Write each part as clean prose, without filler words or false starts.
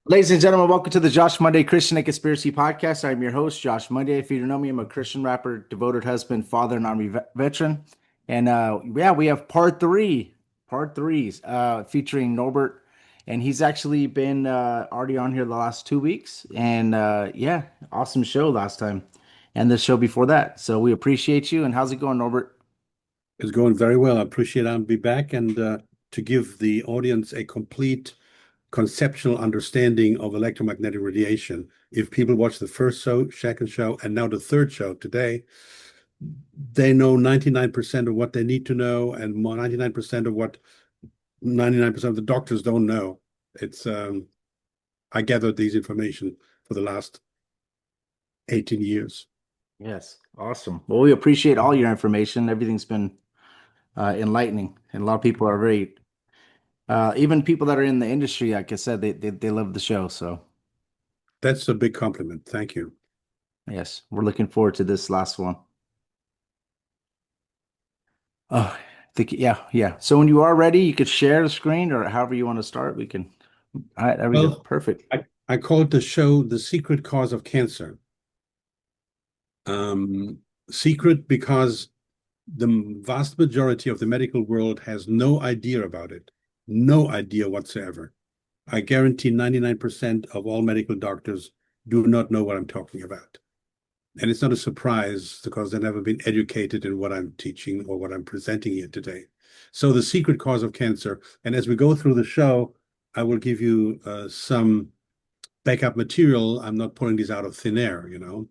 Ladies and gentlemen, welcome to the Josh Monday Christian and Conspiracy Podcast. I'm your host, Josh Monday. If you don't know me, I'm a Christian rapper, devoted husband, father, and Army veteran. And yeah, we have part threes, featuring Norbert. And he's actually been already on here the last 2 weeks. And yeah, awesome show last time and the show before that. So we appreciate you. And how's it going, Norbert? It's going very well. I appreciate I'll be back and to give the audience a complete conceptual understanding of electromagnetic radiation. If people watch the first show, second show, and now the third show today, they know 99% of what they need to know and more 99% of what 99% of the doctors don't know. It's I gathered these information for the last 18 years. Yes, awesome. Well, we appreciate all your information. Everything's been enlightening, and a lot of people are very even people that are in the industry, like I said, they love the show. So That's a big compliment. Thank you. yes, we're looking forward to this last one. Oh, yeah. So when you are ready, you could share the screen or however you want to start. We can. All right, there we go. Well, Perfect. I called the show The Secret Cause of Cancer. Secret because the vast majority of the medical world has no idea about it, no idea whatsoever. I guarantee 99% of all medical doctors do not know what I'm talking about. And it's not a surprise because they've never been educated in what I'm teaching or what I'm presenting here today. So the secret cause of cancer. And as we go through the show, I will give you some backup material. I'm not pulling these out of thin air, you know.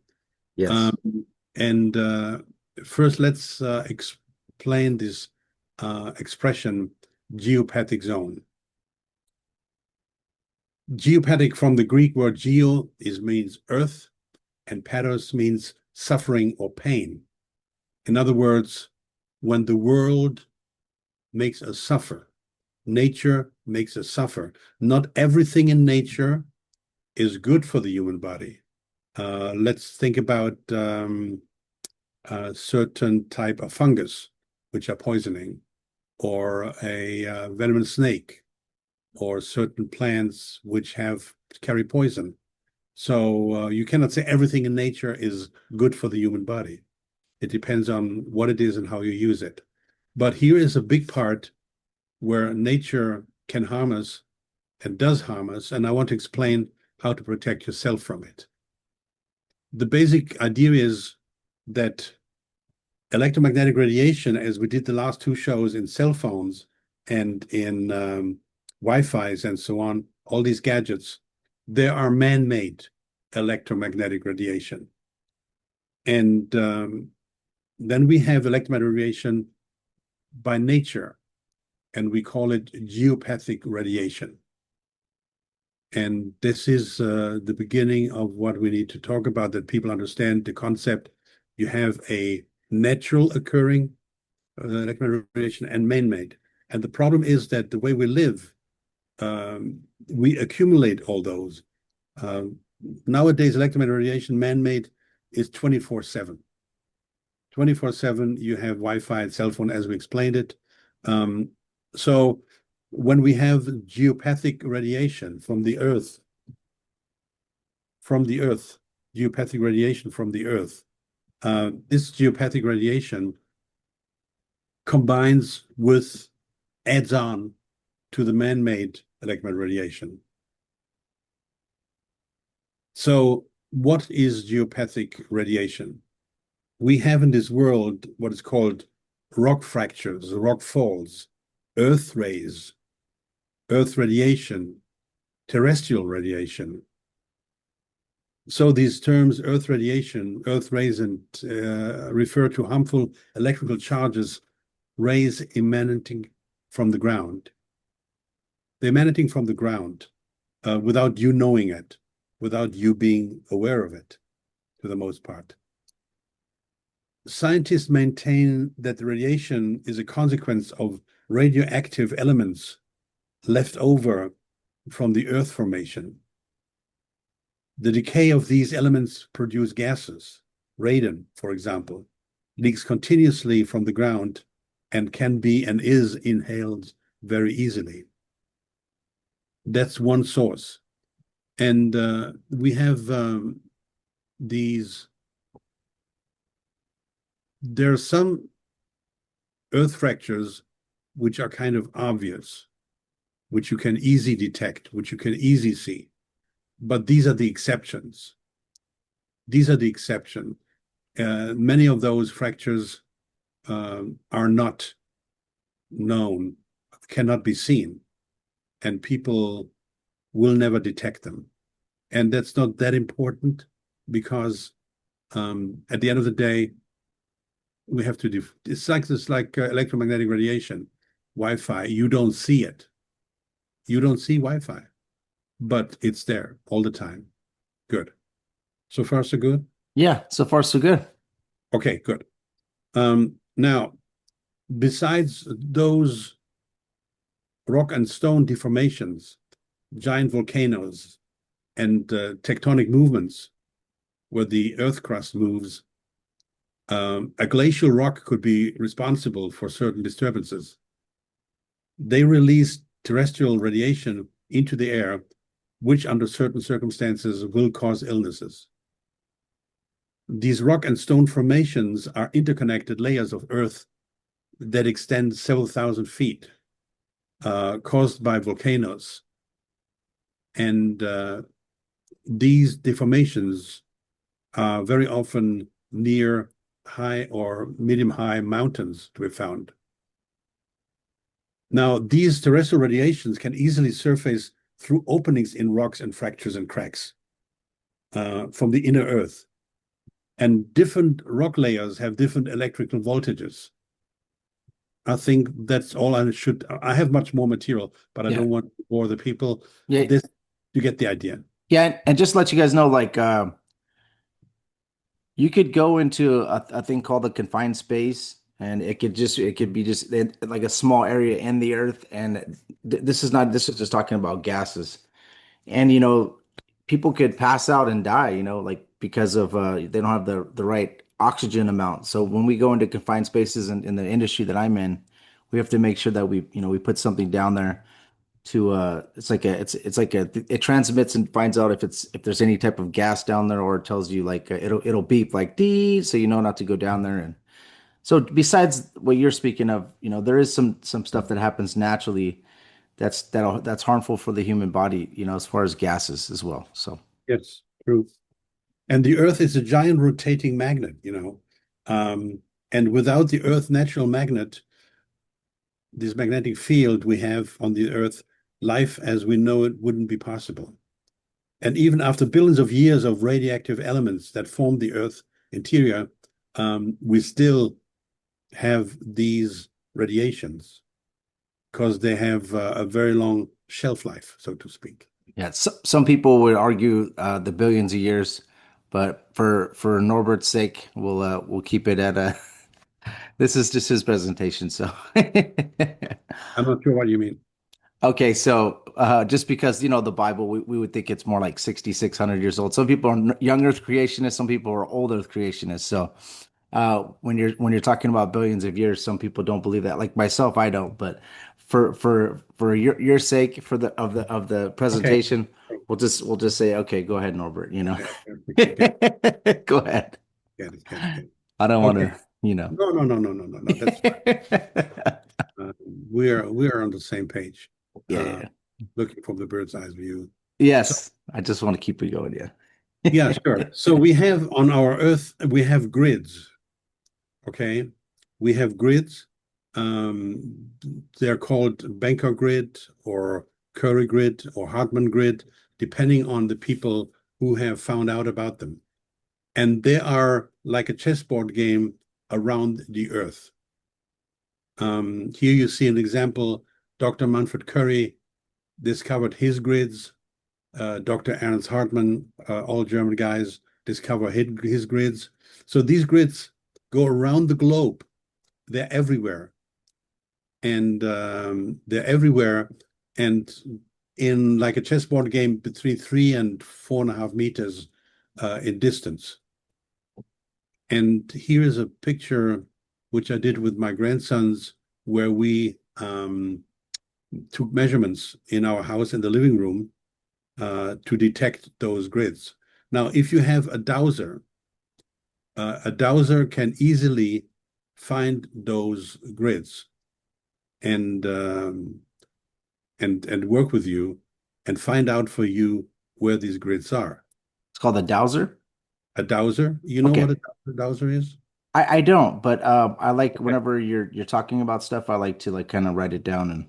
Yes. Um, and first, let's explain this expression, geopathic zone. Geopathic from the Greek word geo means earth, and pathos means suffering or pain. In other words, when the world makes us suffer, nature makes us suffer. Not everything in nature is good for the human body. Let's think about a certain type of fungus, which are poisoning, or a venomous snake, or certain plants which carry poison. So you cannot say everything in nature is good for the human body. It depends on what it is and how you use it. But here is a big part where nature can harm us and does harm us, and I want to explain how to protect yourself from it. The basic idea is that electromagnetic radiation, as we did the last two shows in cell phones and in Wi-Fi's and so on, all these gadgets, they are man-made electromagnetic radiation. And then we have electromagnetic radiation by nature, and we call it geopathic radiation. And this is the beginning of what we need to talk about, that people understand the concept. You have a natural occurring electromagnetic radiation and man-made. And the problem is that the way we live, we accumulate all those. Nowadays, electromagnetic radiation, man-made, is 24/7. 24/7, you have Wi-Fi and cell phone, as we explained it. So when we have geopathic radiation from the Earth, geopathic radiation from the Earth, this geopathic radiation combines with, adds on to the man-made electromagnetic radiation. So what is geopathic radiation? We have in this world what is called rock fractures, rock falls, earth rays, earth radiation, terrestrial radiation. So these terms, earth radiation, earth rays, and refer to harmful electrical charges, rays emanating from the ground. They're emanating from the ground without you knowing it, without you being aware of it, for the most part. Scientists maintain that the radiation is a consequence of radioactive elements left over from the Earth formation. The decay of these elements produce gases. Radon, for example, leaks continuously from the ground and can be and is inhaled very easily. That's one source. And we have there are some earth fractures which are kind of obvious, which you can easily detect, which you can easily see. But these are the exceptions. These are the exception. Many of those fractures are not known, cannot be seen, and people will never detect them. And that's not that important because at the end of the day, we have to it's like electromagnetic radiation, Wi-Fi. You don't see it. You don't see Wi-Fi, but it's there all the time. Good. So far, so good? Yeah, so far so good. Okay, good. Now, besides those rock and stone deformations, giant volcanoes, and tectonic movements where the earth crust moves, a glacial rock could be responsible for certain disturbances. They release terrestrial radiation into the air, which under certain circumstances will cause illnesses. These rock and stone formations are interconnected layers of earth that extend several thousand feet, caused by volcanoes. And these deformations are very often near high or medium-high mountains to be found. Now, these terrestrial radiations can easily surface through openings in rocks and fractures and cracks from the inner earth. And different rock layers have different electrical voltages. I think that's all I have much more material, but I Yeah. don't want to bore the people. Yeah. You get the idea. Yeah, and just to let you guys know, like you could go into a thing called the confined space, and it could be just like a small area in the earth. And this is just talking about gases. And people could pass out and die, like because of they don't have the right oxygen amount. So when we go into confined spaces in the industry that I'm in, we have to make sure that we put something down there to it's like it transmits and finds out if there's any type of gas down there, or it tells you like it'll beep like dee, so you know not to go down there. And so besides what you're speaking of, there is some stuff that happens naturally that's harmful for the human body, as far as gases as well. So Yes, true. And the Earth is a giant rotating magnet, and without the Earth natural magnet, this magnetic field we have on the Earth, life as we know it wouldn't be possible. And even after billions of years of radioactive elements that form the Earth interior, we still have these radiations because they have a very long shelf life, so to speak. yeah, some people would argue the billions of years, but for Norbert's sake, we'll keep it at a. This is just his presentation, so. I'm not sure what you mean. Okay, so just because the Bible, we would think it's more like 6,600 years old. Some people are young Earth creationists, some people are old Earth creationists. So when you're talking about billions of years, some people don't believe that. Like myself, I don't. But for your sake, for the Okay. presentation, we'll just say, okay, go ahead, Norbert. Okay. Get Go ahead. it. I don't want Okay. to. No. That's fine. We are on the same page. Yeah. Looking from the bird's eye view. So Yes. I just want to keep it going. Yeah. yeah, sure. So we have on our Earth, we have grids. Okay, we have grids. They're called Benker-grid or Curry-grid or Hartmann-grid, depending on the people who have found out about them. And they are like a chessboard game around the Earth. Here you see an example. Dr. Manfred Curry discovered his grids. Dr. Ernst Hartmann, all German guys, discover his grids. So these grids go around the globe. They're everywhere. And they're everywhere. And in like a chessboard game between 3 and 4.5 meters in distance. And here is a picture which I did with my grandsons, where we took measurements in our house in the living room. to detect those grids. Now, if you have a dowser can easily find those grids and work with you and find out for you where these grids are. It's called a dowser. A dowser, you know what Okay. a dowser is? I don't, but I like whenever you're talking about stuff, I like to like kind of write it down and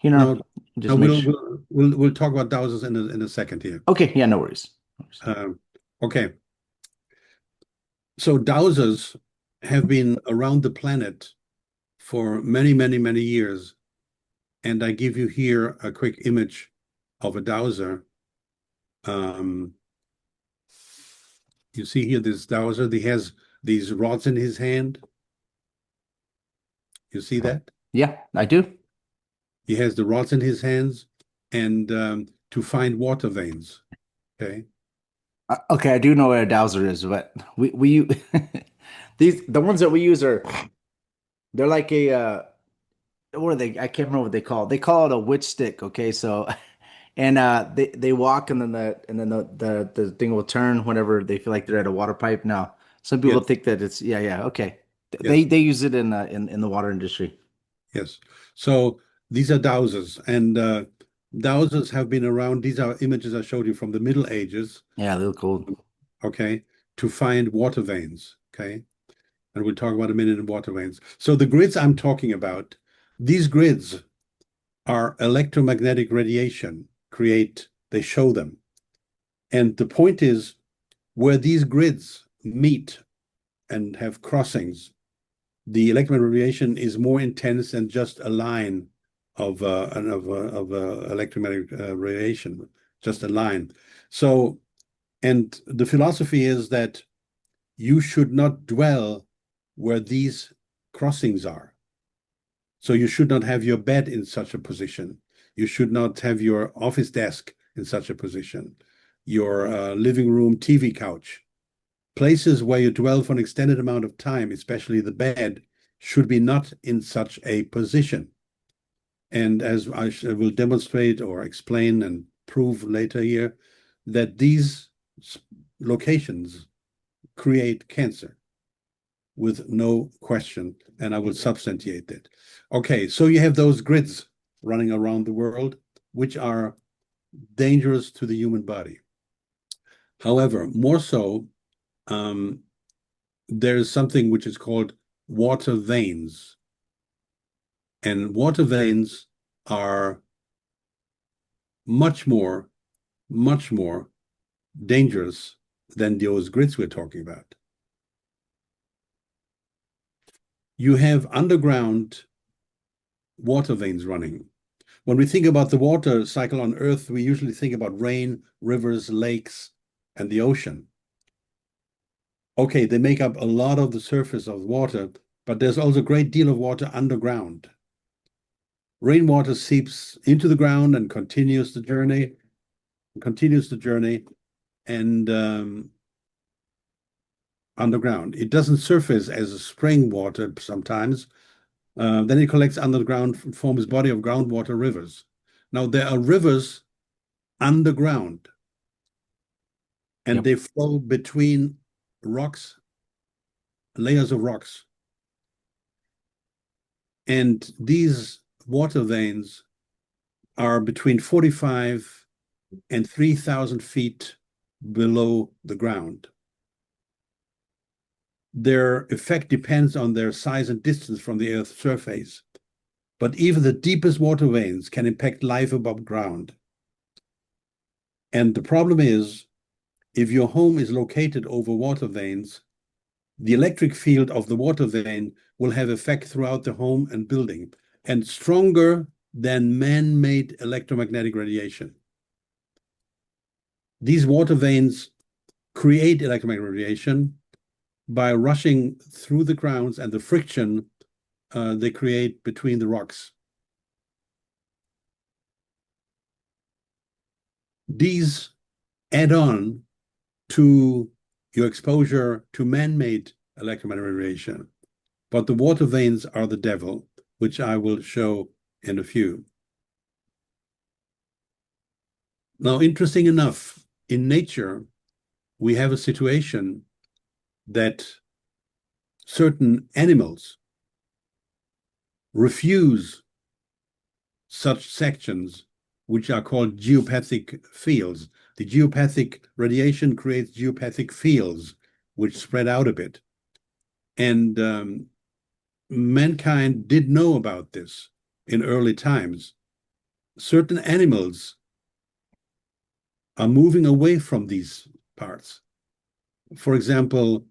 you know No, just no, make we'll sure. we'll we'll, we'll talk about dowsers in a second here. Okay, yeah, no worries. No worries. Okay, so dowsers have been around the planet for many, many, many years, and I give you here a quick image of a dowser. Um, you see here this dowser. He has these rods in his hand. You see that? Yeah, I do. He has the rods in his hands, and to find water veins. Okay. Okay, I do know what a dowser is, but we these the ones that we use are they're like a what are they? I can't remember what they call it. They call it a witch stick. Okay, so and they walk and then the thing will turn whenever they feel like they're at a water pipe. Now, some people Yes. think that it's yeah okay. Yes. They use it in the water industry. Yes. So these are dowsers, and dowsers have been around. These are images I showed you from the Middle Ages, Yeah, they look old. okay, to find water veins, okay? And we'll talk about a minute in water veins. So the grids I'm talking about, these grids are electromagnetic radiation they show them. And the point is, where these grids meet and have crossings, the electromagnetic radiation is more intense than just a line of electromagnetic radiation, just a line. So, and the philosophy is that you should not dwell where these crossings are. So you should not have your bed in such a position. You should not have your office desk in such a position. Your living room TV couch. Places where you dwell for an extended amount of time, especially the bed, should be not in such a position. And as I will demonstrate or explain and prove later here, that these locations create cancer with no question, and I will substantiate that. Okay, so you have those grids running around the world, which are dangerous to the human body. However, more so, there's something which is called water veins. And water veins are much more dangerous than those grids we're talking about. You have underground water veins running. When we think about the water cycle on Earth, we usually think about rain, rivers, lakes, and the ocean. Okay, they make up a lot of the surface of water, but there's also a great deal of water underground. Rainwater seeps into the ground and continues the journey, and underground. It doesn't surface as a spring water sometimes. Then it collects underground and forms body of groundwater rivers. Now there are rivers underground, and Yep. they flow between rocks, layers of rocks. And these water veins are between 45 and 3,000 feet below the ground. Their effect depends on their size and distance from the Earth's surface. But even the deepest water veins can impact life above ground. And the problem is, if your home is located over water veins, the electric field of the water vein will have effect throughout the home and building, and stronger than man-made electromagnetic radiation. These water veins create electromagnetic radiation by rushing through the grounds and the friction they create between the rocks. These add on to your exposure to man-made electromagnetic radiation. But the water veins are the devil, which I will show in a few. Now, interesting enough, in nature, we have a situation that certain animals refuse such sections, which are called geopathic fields. The geopathic radiation creates geopathic fields, which spread out a bit. And mankind did know about this in early times. Certain animals are moving away from these parts. For example,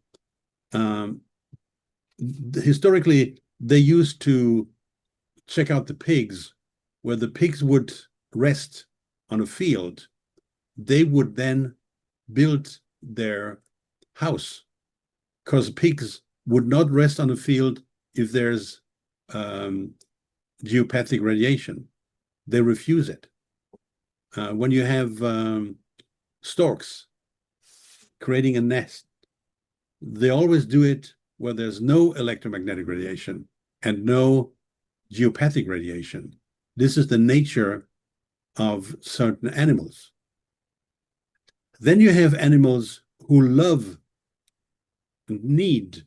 historically, they used to check out the pigs. Where the pigs would rest on a field, they would then build their house, because pigs would not rest on a field if there's geopathic radiation. They refuse it. When you have storks creating a nest, they always do it where there's no electromagnetic radiation and no geopathic radiation. This is the nature of certain animals. Then you have animals who love and need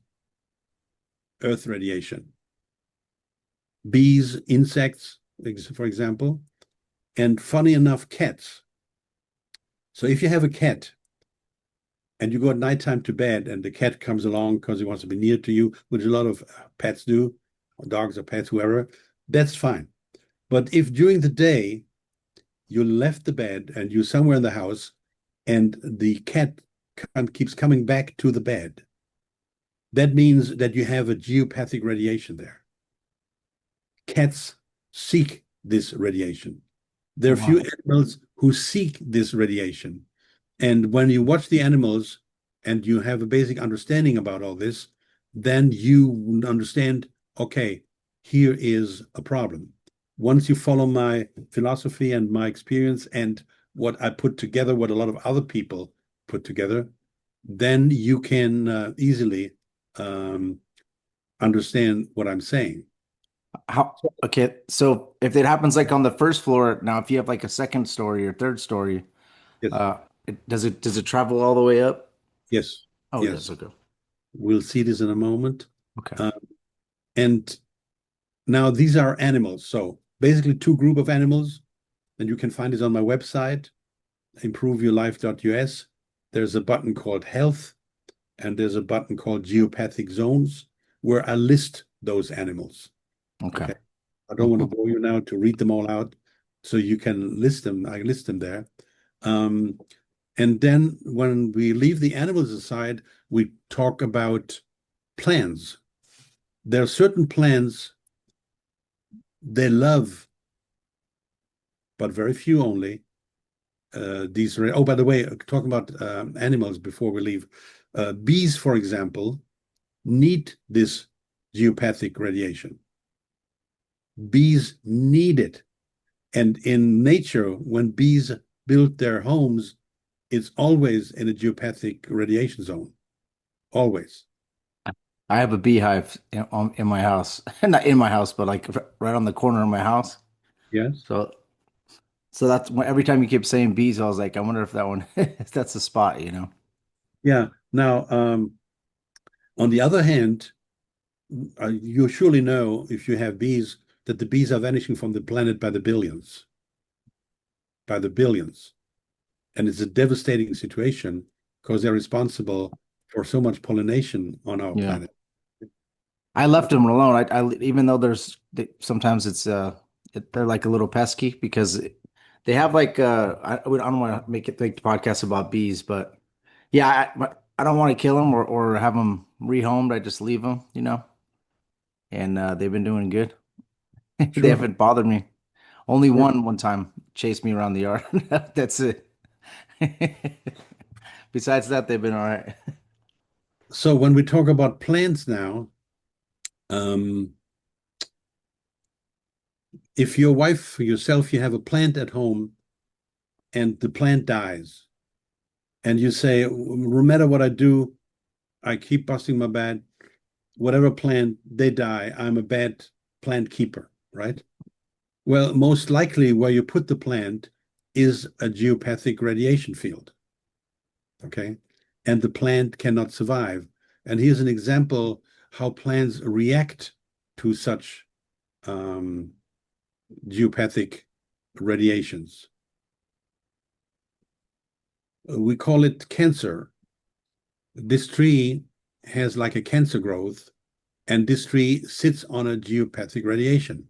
Earth radiation. Bees, insects, for example, and funny enough, cats. So if you have a cat and you go at nighttime to bed and the cat comes along because he wants to be near to you, which a lot of pets do, or dogs or pets, whoever, that's fine. But if during the day you left the bed and you're somewhere in the house and the cat keeps coming back to the bed, that means that you have a geopathic radiation there. Cats seek this radiation. There are few animals who seek this radiation. And when you watch the animals and you have a basic understanding about all this, then you understand, okay, here is a problem. Once you follow my philosophy and my experience and what I put together, what a lot of other people put together, then you can easily understand what I'm saying. How, okay, so if it happens like on the first floor, now if you have like a second story or third story, Yes, does it travel all the way up? yes, Oh, it yes. does. Okay. We'll see this in a moment. Okay. And now these are animals. So basically two group of animals, and you can find this on my website, improveyourlife.us. There's a button called health, and there's a button called geopathic zones, where I list those animals. Okay. Okay. I don't want to bore you now to read them all out, so you can list them. I list them there. And then when we leave the animals aside, we talk about plants. There are certain plants they love, but very few only. Oh, by the way, talking about animals before we leave, bees, for example, need this geopathic radiation. Bees need it. And in nature, when bees build their homes, it's always in a geopathic radiation zone. Always. I have a beehive in my house, not in my house, but like right on the corner of my house. Yes. So, so that's every time you keep saying bees, I was like, I wonder if that one, if that's the spot, you know? Yeah. Now, on the other hand, you surely know if you have bees that the bees are vanishing from the planet by the billions. By the billions. And it's a devastating situation because they're responsible for so much pollination on our Yeah. planet. I left them alone. Even though sometimes they're like a little pesky because they have like I don't want to make it like the podcast about bees, but yeah, I don't want to kill them or have them rehomed. I just leave them, you know, and they've been doing good. They Sure. haven't bothered me. Only Sure. one time chased me around the yard. That's it. Besides that, they've been all right. So when we talk about plants now, um, if your wife, yourself, you have a plant at home and the plant dies, and you say, no matter what I do, I keep busting my butt, whatever plant, they die. I'm a bad plant keeper, right? Well, most likely where you put the plant is a geopathic radiation field. Okay, and the plant cannot survive. And here's an example how plants react to such geopathic radiations. We call it cancer. This tree has like a cancer growth, and this tree sits on a geopathic radiation.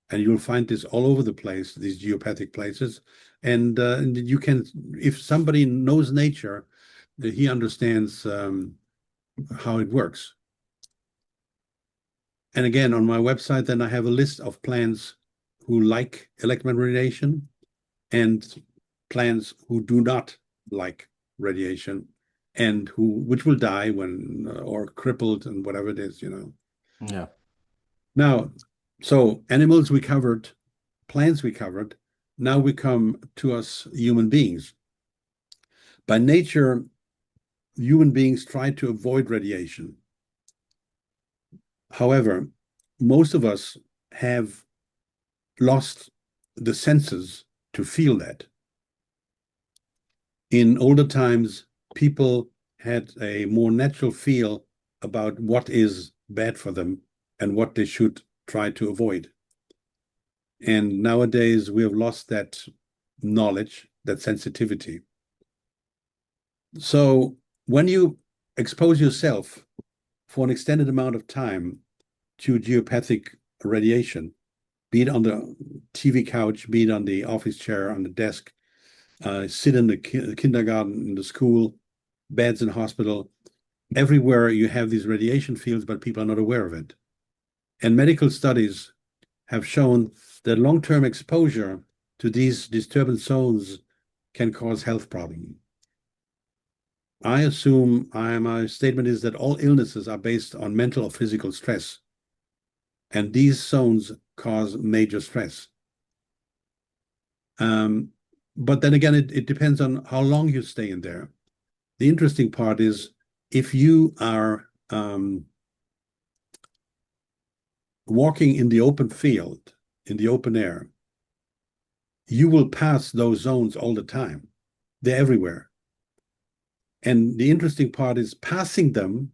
And you'll find this all over the place, these geopathic places. And you can, if somebody knows nature, he understands how it works. And again, on my website, then I have a list of plants who like electromagnetic radiation and plants who do not like radiation and which will die when or crippled and whatever it is, Yeah. Now, so animals we covered, plants we covered. Now we come to us human beings. By nature, human beings try to avoid radiation. However, most of us have lost the senses to feel that. In older times, people had a more natural feel about what is bad for them and what they should try to avoid. And nowadays, we have lost that knowledge, that sensitivity. So when you expose yourself for an extended amount of time to geopathic radiation, be it on the TV couch, be it on the office chair, on the desk, sit in the kindergarten, in the school, beds in hospital, everywhere you have these radiation fields, but people are not aware of it. And medical studies have shown that long-term exposure to these disturbance zones can cause health problems. I assume my statement is that all illnesses are based on mental or physical stress, and these zones cause major stress. But then again, it depends on how long you stay in there. The interesting part is if you are walking in the open field, in the open air, you will pass those zones all the time. They're everywhere. And the interesting part is passing them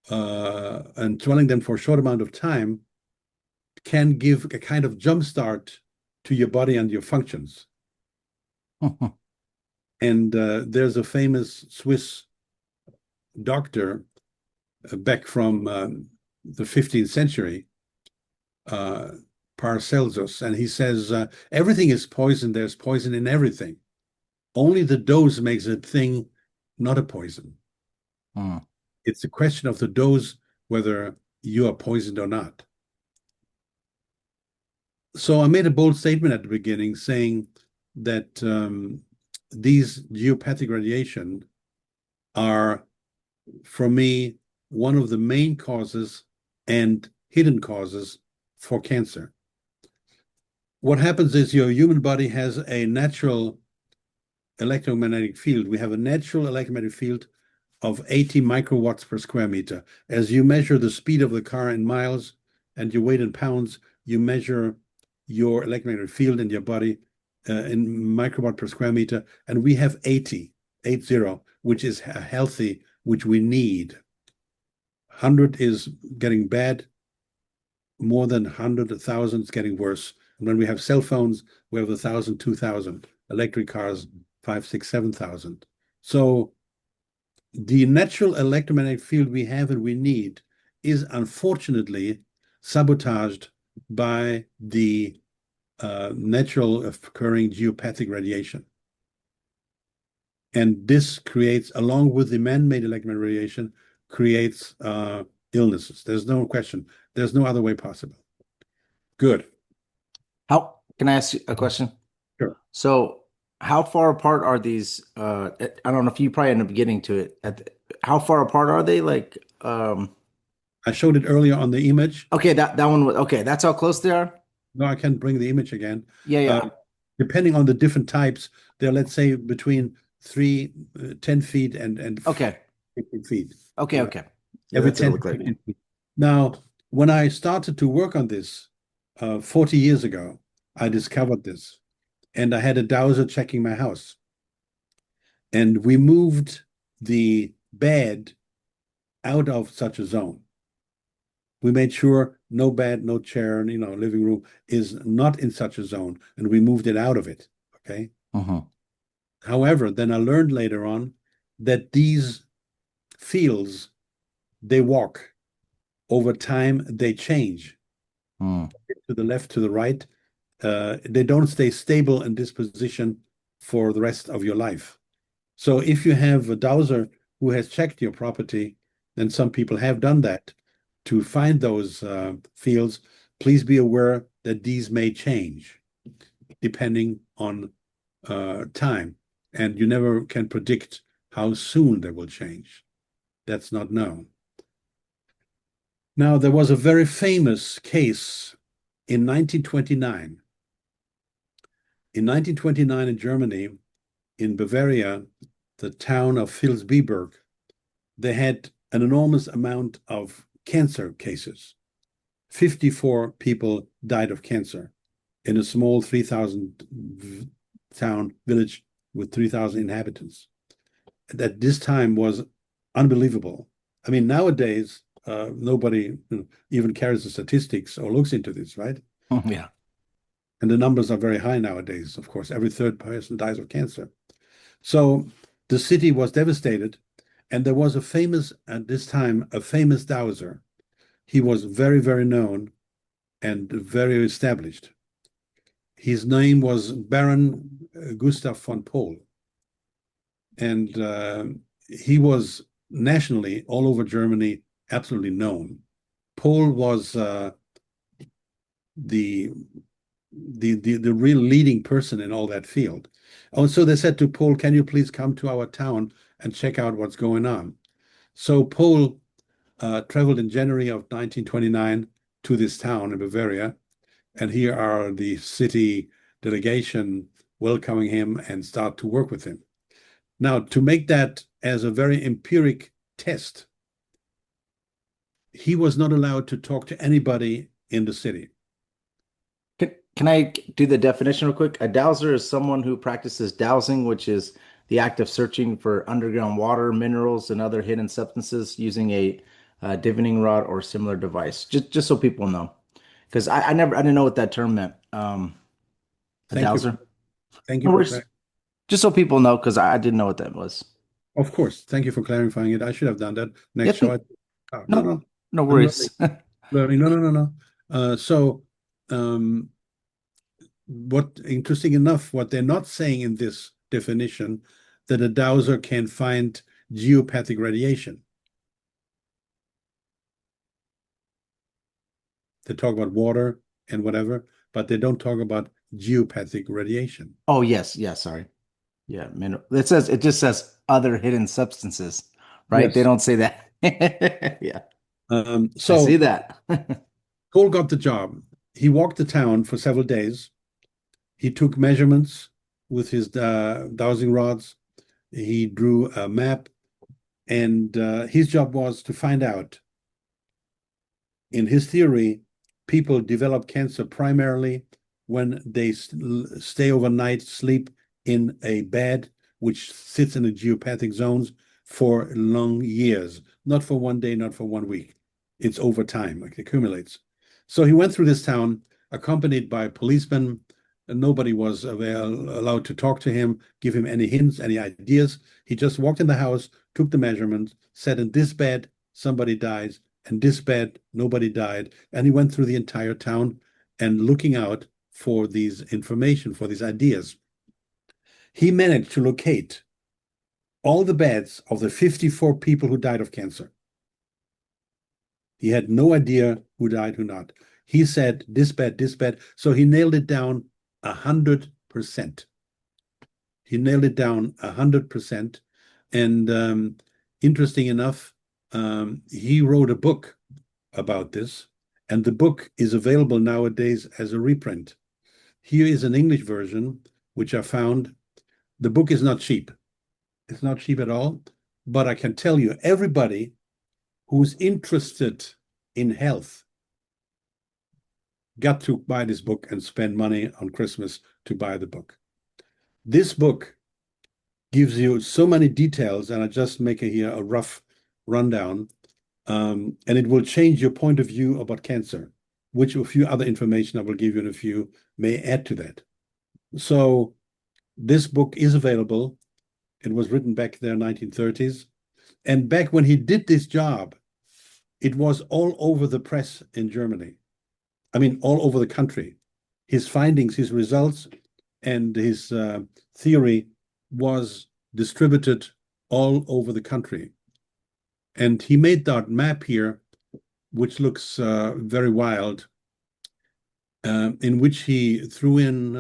and dwelling them for a short amount of time can give a kind of jump start to your body and your functions. And there's a famous Swiss doctor back from the 15th century, Paracelsus, and he says, everything is poison. There's poison in everything. Only the dose makes a thing not a poison. It's a question of the dose, whether you are poisoned or not. So I made a bold statement at the beginning saying that these geopathic radiation are, for me, one of the main causes and hidden causes for cancer. What happens is your human body has a natural electromagnetic field. We have a natural electromagnetic field of 80 microwatts per square meter. As you measure the speed of the car in miles and your weight in pounds, you measure your electromagnetic field in your body in microwatt per square meter, and we have 80, which is healthy, which we need. 100 is getting bad, more than 100, 1,000 is getting worse. And when we have cell phones, we have 1,000, 2,000, electric cars, 5, 6, 7,000. So the natural electromagnetic field we have and we need is unfortunately sabotaged by the natural occurring geopathic radiation. And this creates, along with the man-made electromagnetic radiation, creates illnesses. There's no question. There's no other way possible. Good. How can I ask you a question? Sure. So how far apart are these? I don't know if you probably end up getting to it. How far apart are they? Like, I showed it earlier on the image. okay, that one was okay. That's how close they are. No, I can bring the image again. Yeah. Depending on the different types, they're, let's say, between 10 feet and Okay. 15 feet. Okay. Yeah, Every that's what it 10 looked like. 15 feet. Now, when I started to work on this 40 years ago, I discovered this. and I had a dowser checking my house. And we moved the bed out of such a zone. We made sure no bed, no chair, living room is not in such a zone, and we moved it out of it. Okay. However, then I learned later on that these fields, they walk over time, they change to the left, to the right. They don't stay stable in this position for the rest of your life. So if you have a dowser who has checked your property, and some people have done that to find those fields, please be aware that these may change depending on time. And you never can predict how soon they will change. That's not known. Now, there was a very famous case in 1929. In 1929 in Germany, in Bavaria, the town of Vilsbiburg, they had an enormous amount of cancer cases. 54 people died of cancer in a small 3,000 town village with 3,000 inhabitants. At this time was unbelievable. I mean, nowadays, nobody even carries the statistics or looks into this, right? Yeah. And the numbers are very high nowadays. Of course, every third person dies of cancer. So the city was devastated. And there was at this time, a famous dowser. He was very, very known and very established. His name was Baron Gustav von Pohl. And he was nationally, all over Germany, absolutely known. Pohl was the real leading person in all that field. And so they said to Pohl, can you please come to our town and check out what's going on? So Pohl traveled in January of 1929 to this town in Bavaria. And here are the city delegation welcoming him and start to work with him. Now, to make that as a very empiric test, he was not allowed to talk to anybody in the city. Can I do the definition real quick? A dowser is someone who practices dowsing, which is the act of searching for underground water, minerals, and other hidden substances using a divining rod or similar device. Just so people know, because I didn't know what that term meant. A Thank you. dowser. Thank No you worries. Just so people know, because I didn't know what that was. Of course. Thank you for clarifying it. I should have done that next Yeah, show. no I'm worries. learning. No. So, what interesting enough, what they're not saying in this definition, that a dowser can find geopathic radiation. They talk about water and whatever, but they don't talk about geopathic radiation. Oh, yes. Yeah, sorry. Yeah, mineral. It just says other hidden substances, right? They Yes. don't say that. Yeah, I see So that. Cole got the job. He walked the town for several days. He took measurements with his dowsing rods. He drew a map, and his job was to find out. In his theory, people develop cancer primarily when they stay overnight, sleep in a bed which sits in the geopathic zones for long years, not for one day, not for 1 week. It's over time, like it accumulates. So he went through this town accompanied by policemen. And nobody was allowed to talk to him, give him any hints, any ideas. He just walked in the house, took the measurements, said, in this bed, somebody dies, and this bed, nobody died. And he went through the entire town and looking out for these information, for these ideas. He managed to locate all the beds of the 54 people who died of cancer. He had no idea who died, who not. He said, this bed, this bed. So he nailed it down 100%. He nailed it down 100%. And interesting enough, he wrote a book about this, and the book is available nowadays as a reprint. Here is an English version, which I found. The book is not cheap. It's not cheap at all, but I can tell you, everybody who's interested in health got to buy this book and spend money on Christmas to buy the book. This book gives you so many details, and I just make here a rough rundown, and it will change your point of view about cancer, which a few other information I will give you in a few may add to that. So this book is available. It was written back there in 1930s. And back when he did this job, it was all over the press in Germany. I mean, all over the country. His findings, his results, and his theory was distributed all over the country. And he made that map here, which looks very wild, in which he drew in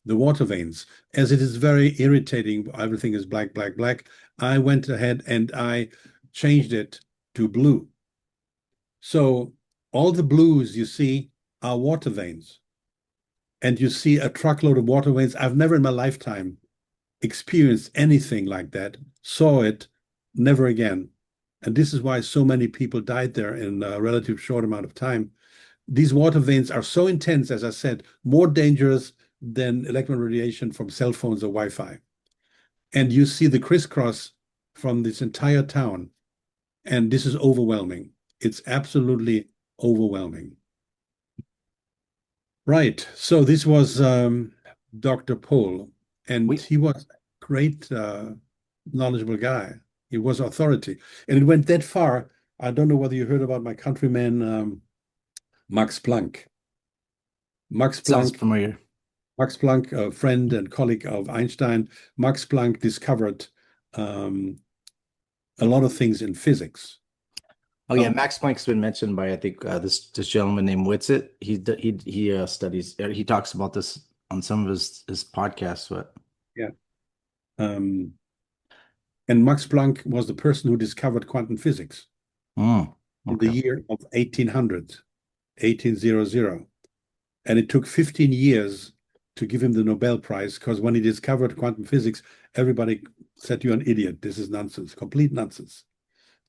the water veins. As it is very irritating, everything is black, black, black. I went ahead and I changed it to blue. So all the blues you see are water veins. And you see a truckload of water veins. I've never in my lifetime experienced anything like that, saw it, never again. And this is why so many people died there in a relative short amount of time. These water veins are so intense, as I said, more dangerous than electromagnetic radiation from cell phones or Wi-Fi. And you see the crisscross from this entire town. And this is overwhelming. It's absolutely overwhelming. Right. So this was Dr. Pohl, and he was a great, knowledgeable guy. He was authority. And it went that far. I don't know whether you heard about my countryman, Max Planck. Sounds familiar. Max Planck, a friend and colleague of Einstein. Max Planck discovered a lot of things in physics. Oh yeah, Max Planck's been mentioned by I think this gentleman named Whitsitt. He studies. He talks about this on some of his podcasts. But yeah, and Max Planck was the person who discovered quantum physics in the year of 1800, 1800. And it took 15 years to give him the Nobel Prize, because when he discovered quantum physics, everybody said, "You're an idiot. This is nonsense, complete nonsense."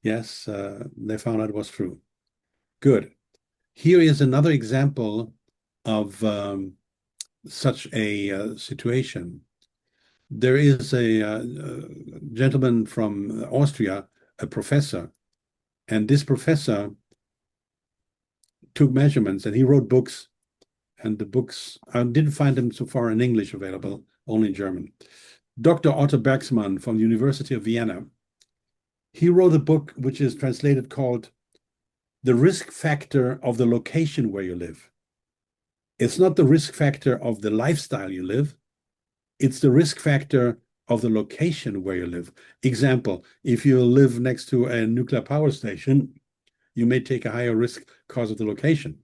Yes, they found out it was true. Good. Here is another example of such a situation. There is a gentleman from Austria, a professor, and this professor took measurements and he wrote books. And the books, I didn't find them so far in English available, only in German. Dr. Otto Bergsmann from the University of Vienna, he wrote a book which is translated called The Risk Factor of the Location Where You Live. It's not the risk factor of the lifestyle you live, it's the risk factor of the location where you live. Example, if you live next to a nuclear power station, you may take a higher risk because of the location.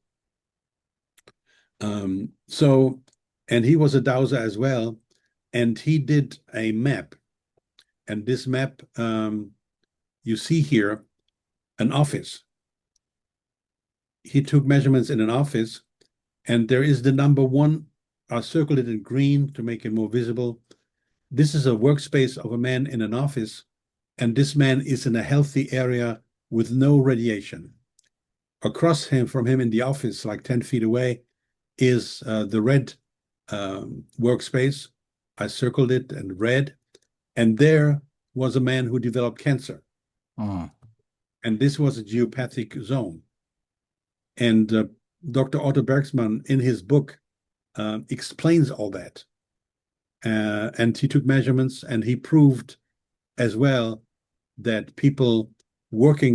And he was a dowser as well, and he did a map. And this map, you see here, an office. He took measurements in an office, and there is the number 1. I circled it in green to make it more visible. This is a workspace of a man in an office, and this man is in a healthy area with no radiation. Across from him in the office, like 10 feet away, is the red workspace. I circled it in red, and there was a man who developed cancer. And this was a geopathic zone. And Dr. Otto Bergsmann, in his book, explains all that. And he took measurements, and he proved as well that people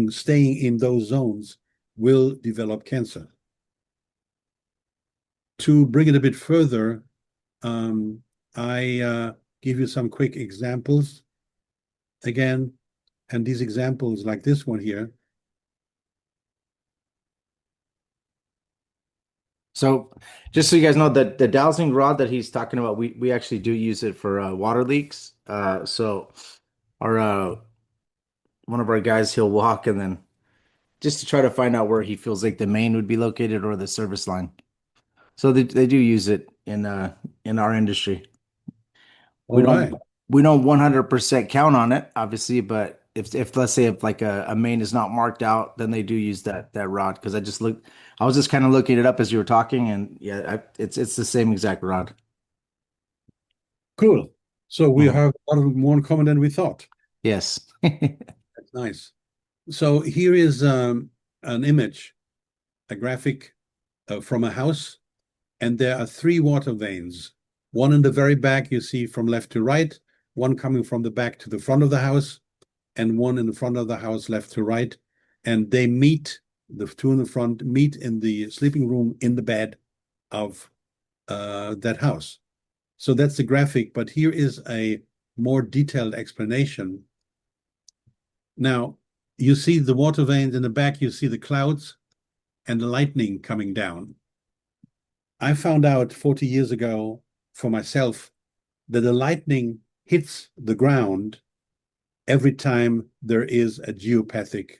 staying in those zones will develop cancer. To bring it a bit further, I give you some quick examples again, and these examples, like this one here. So just so you guys know, that the dowsing rod that he's talking about, we actually do use it for water leaks. So our one of our guys, he'll walk and then just to try to find out where he feels like the main would be located or the service line. So they do use it in our industry. We don't 100% count on it, obviously, but if let's say if like a main is not marked out, then they do use that rod. Because I was just kind of looking it up as you were talking, and yeah, it's the same exact rod. Cool. So we Mhm. have a lot more in common than we thought. Yes. That's nice. So here is an image, a graphic from a house, and there are three water veins. One in the very back you see from left to right, one coming from the back to the front of the house, and one in the front of the house left to right. And they meet, the two in the front meet in the sleeping room in the bed of that house. So that's the graphic, but here is a more detailed explanation. Now, you see the water veins in the back, you see the clouds and the lightning coming down. I found out 40 years ago for myself that the lightning hits the ground every time there is a geopathic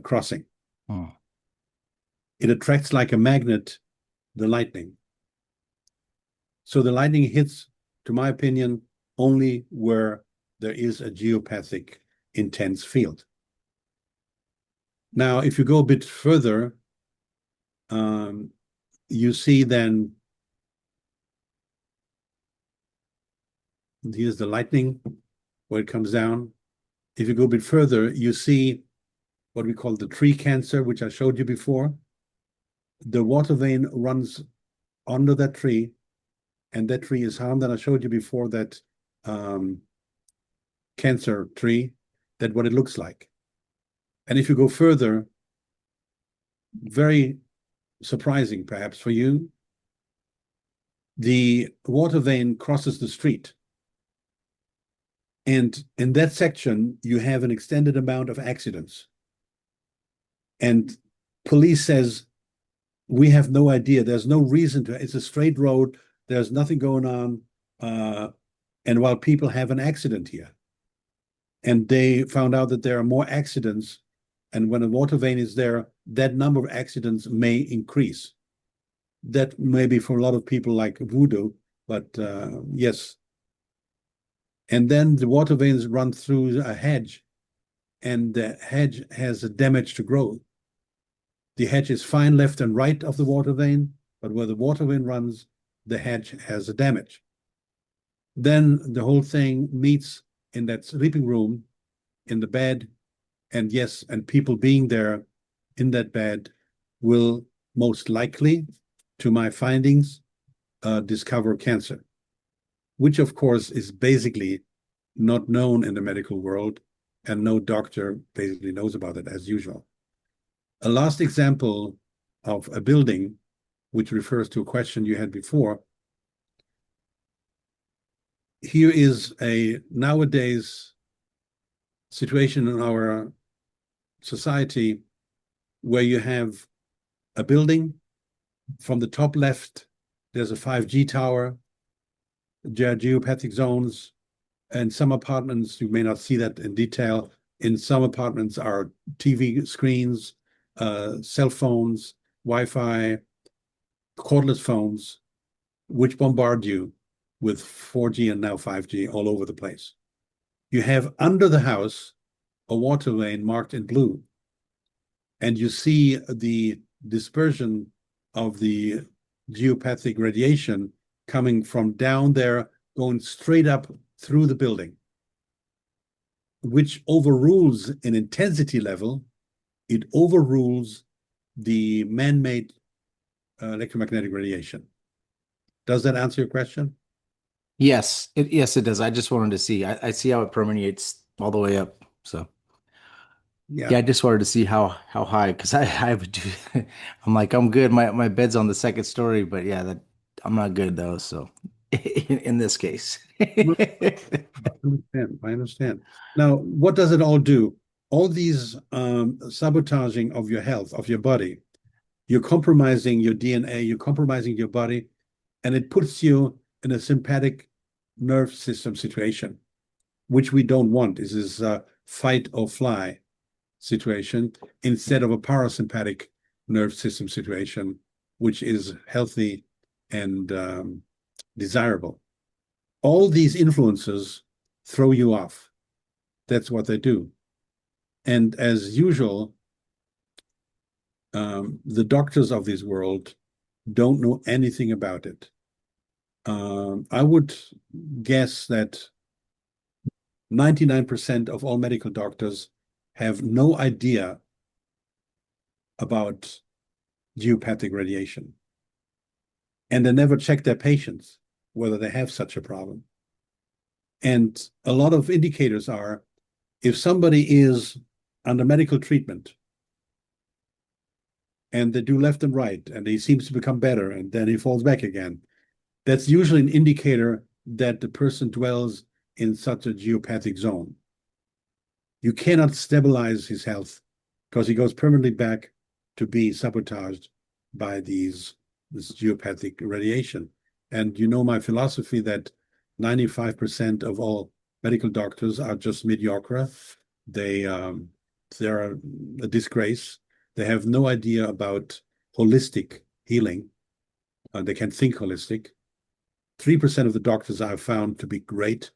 crossing. Hmm. It attracts like a magnet the lightning. So the lightning hits, to my opinion, only where there is a geopathic intense field. Now, if you go a bit further, you see then, here's the lightning where it comes down. If you go a bit further, you see what we call the tree cancer, which I showed you before. The water vein runs under that tree, and that tree is harmed. And I showed you before that cancer tree, that what it looks like. And if you go further, very surprising perhaps for you, the water vein crosses the street. And in that section, you have an extended amount of accidents. And police says, we have no idea. There's no reason to. It's a straight road. There's nothing going on. And while people have an accident here, and they found out that there are more accidents, and when a water vein is there, that number of accidents may increase. That may be for a lot of people like voodoo, but yes. And then the water veins run through a hedge, and the hedge has a damage to growth. The hedge is fine left and right of the water vein, but where the water vein runs, the hedge has a damage. Then the whole thing meets in that sleeping room, in the bed, and yes, and people being there in that bed will most likely, to my findings, discover cancer, which of course is basically not known in the medical world, and no doctor basically knows about it as usual. A last example of a building, which refers to a question you had before. Here is a nowadays situation in our society where you have a building. From the top left, there's a 5G tower, geopathic zones, and some apartments, you may not see that in detail. In some apartments are TV screens, cell phones, Wi-Fi, cordless phones, which bombard you with 4G and now 5G all over the place. You have under the house a water vein marked in blue, and you see the dispersion of the geopathic radiation coming from down there, going straight up through the building, which overrules in intensity level, it overrules the man-made electromagnetic radiation. Does that answer your question? Yes, it does. I just wanted to see. I see how it permeates all the way up. So Yeah. yeah, I just wanted to see how high, because I would do. I'm like, I'm good. My bed's on the second story, but yeah, that I'm not good though. So in this case. I understand. Now, what does it all do? All these sabotaging of your health, of your body, you're compromising your DNA, you're compromising your body, and it puts you in a sympathetic nerve system situation, which we don't want. This is a fight or fly situation instead of a parasympathetic nerve system situation, which is healthy and desirable. All these influences throw you off. That's what they do. And as usual, the doctors of this world don't know anything about it. I would guess that 99% of all medical doctors have no idea about geopathic radiation. And they never check their patients whether they have such a problem. And a lot of indicators are, if somebody is under medical treatment and they do left and right and he seems to become better and then he falls back again, that's usually an indicator that the person dwells in such a geopathic zone. You cannot stabilize his health because he goes permanently back to be sabotaged by this geopathic radiation. And you know my philosophy that 95% of all medical doctors are just mediocre. They're a disgrace. They have no idea about holistic healing. They can think holistic. 3% of the doctors I've found to be great,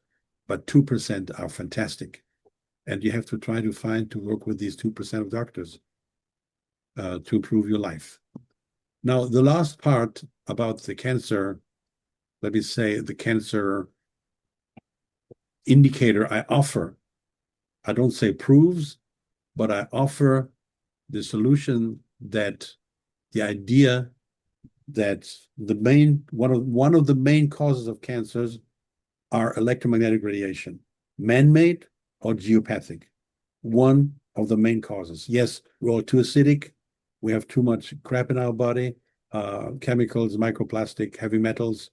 but 2% are fantastic. And you have to try to work with these 2% of doctors to improve your life. Now, the last part about the cancer, let me say the cancer indicator I offer, I don't say proves, but I offer the solution that the idea that one of the main causes of cancers are electromagnetic radiation, man-made or geopathic. One of the main causes. Yes, we're all too acidic. We have too much crap in our body, chemicals, microplastic, heavy metals,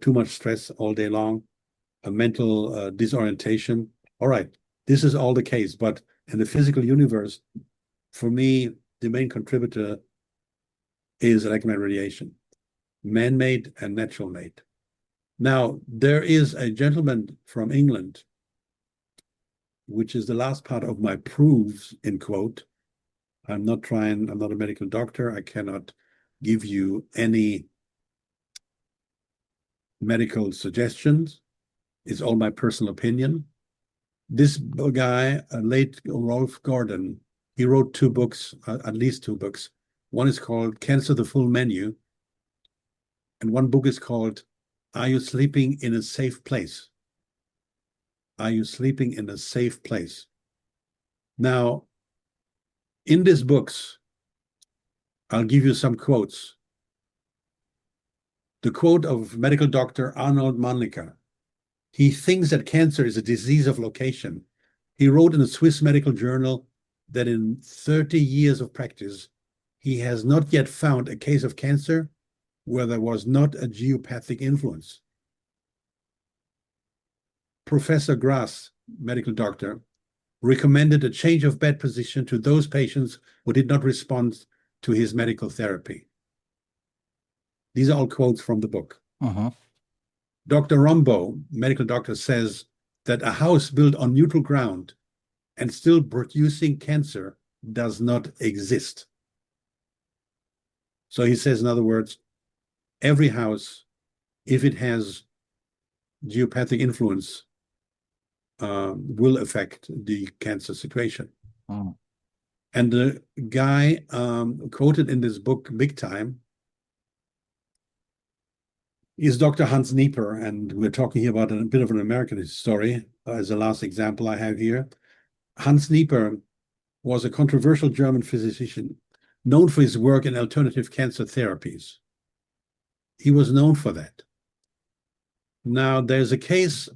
too much stress all day long, a mental disorientation. All right, this is all the case, but in the physical universe, for me, the main contributor is electromagnetic radiation, man-made and natural-made. Now, there is a gentleman from England, which is the last part of my proofs, in quote. I'm not a medical doctor. I cannot give you any medical suggestions. It's all my personal opinion. This guy, late Rolf Gordon, he wrote 2 books, at least 2 books. One is called Cancer, the Full Menu. And one book is called, Are You Sleeping in a Safe Place? Are you sleeping in a safe place? Now, in these books, I'll give you some quotes. The quote of medical doctor Arnold Mannlicher. He thinks that cancer is a disease of location. He wrote in a Swiss medical journal that in 30 years of practice, he has not yet found a case of cancer where there was not a geopathic influence. Professor Grass, medical doctor, recommended a change of bed position to those patients who did not respond to his medical therapy. These are all quotes from the book. Dr. Rombo, medical doctor, says that a house built on neutral ground and still producing cancer does not exist. So he says, in other words, every house, if it has geopathic influence, will affect the cancer situation. And the guy quoted in this book big time is Dr. Hans Nieper, and we're talking here about a bit of an American story as the last example I have here. Hans Nieper was a controversial German physician known for his work in alternative cancer therapies. He was known for that. Now, there's a case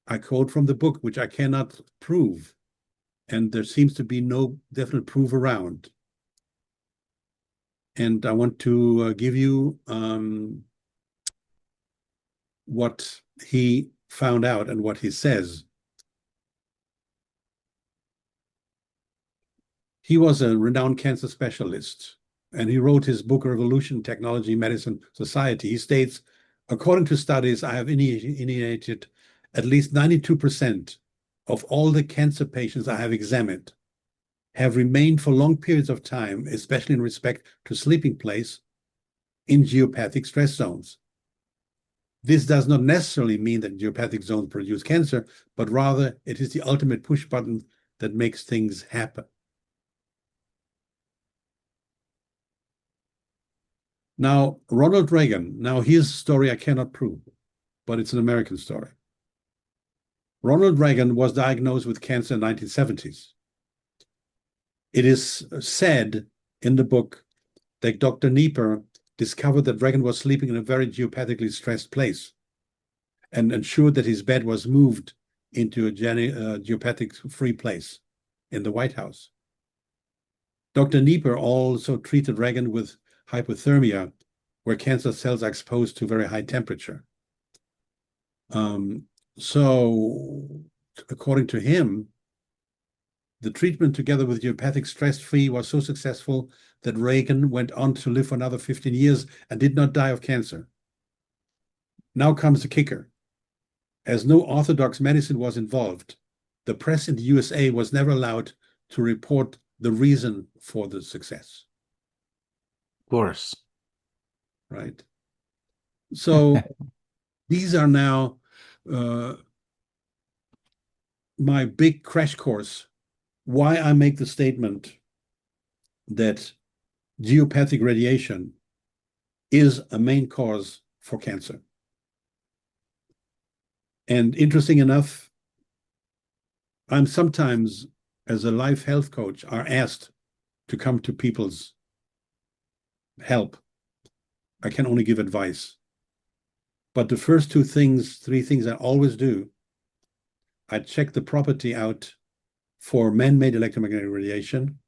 I quote from the book, which I cannot prove, and there seems to be no definite proof around. And I want to give you what he found out and what he says. He was a renowned cancer specialist, and he wrote his book, Revolution, Technology, Medicine, Society. He states, according to studies, I have initiated at least 92% of all the cancer patients I have examined have remained for long periods of time, especially in respect to sleeping place, in geopathic stress zones. This does not necessarily mean that geopathic zones produce cancer, but rather it is the ultimate push button that makes things happen. Now, Ronald Reagan, now here's a story I cannot prove, but it's an American story. Ronald Reagan was diagnosed with cancer in the 1970s. It is said in the book that Dr. Nieper discovered that Reagan was sleeping in a very geopathically stressed place and ensured that his bed was moved into a geopathic-free place in the White House. Dr. Nieper also treated Reagan with hypothermia, where cancer cells are exposed to very high temperature. So, according to him, the treatment together with geopathic stress-free was so successful that Reagan went on to live for another 15 years and did not die of cancer. Now comes the kicker. As no orthodox medicine was involved, the press in the USA was never allowed to report the reason for the success. Of course. Right. So these are now my big crash course, why I make the statement that geopathic radiation is a main cause for cancer. And interesting enough, I'm sometimes, as a life health coach, are asked to come to people's help. I can only give advice. But the first three things I always do, I check the property out for man-made electromagnetic radiation,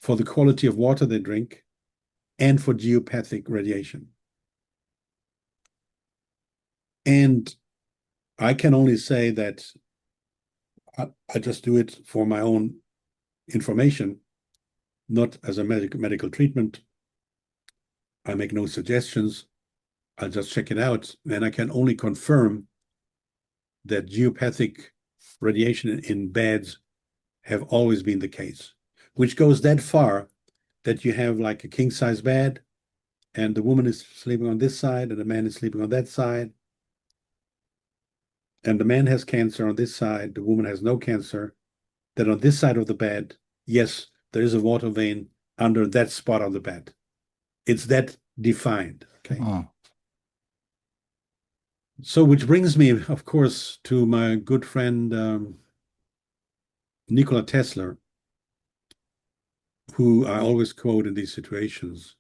for the quality of water they drink, and for geopathic radiation. And I can only say that I just do it for my own information, not as a medical treatment. I make no suggestions. I'll just check it out, and I can only confirm that geopathic radiation in beds have always been the case, which goes that far that you have like a king-size bed, and the woman is sleeping on this side, and the man is sleeping on that side, and the man has cancer on this side, the woman has no cancer. Then on this side of the bed, yes, there is a water vein under that spot on the bed. It's that defined, okay? Oh. So, which brings me, of course, to my good friend Nikola Tesla, who I always quote in these situations,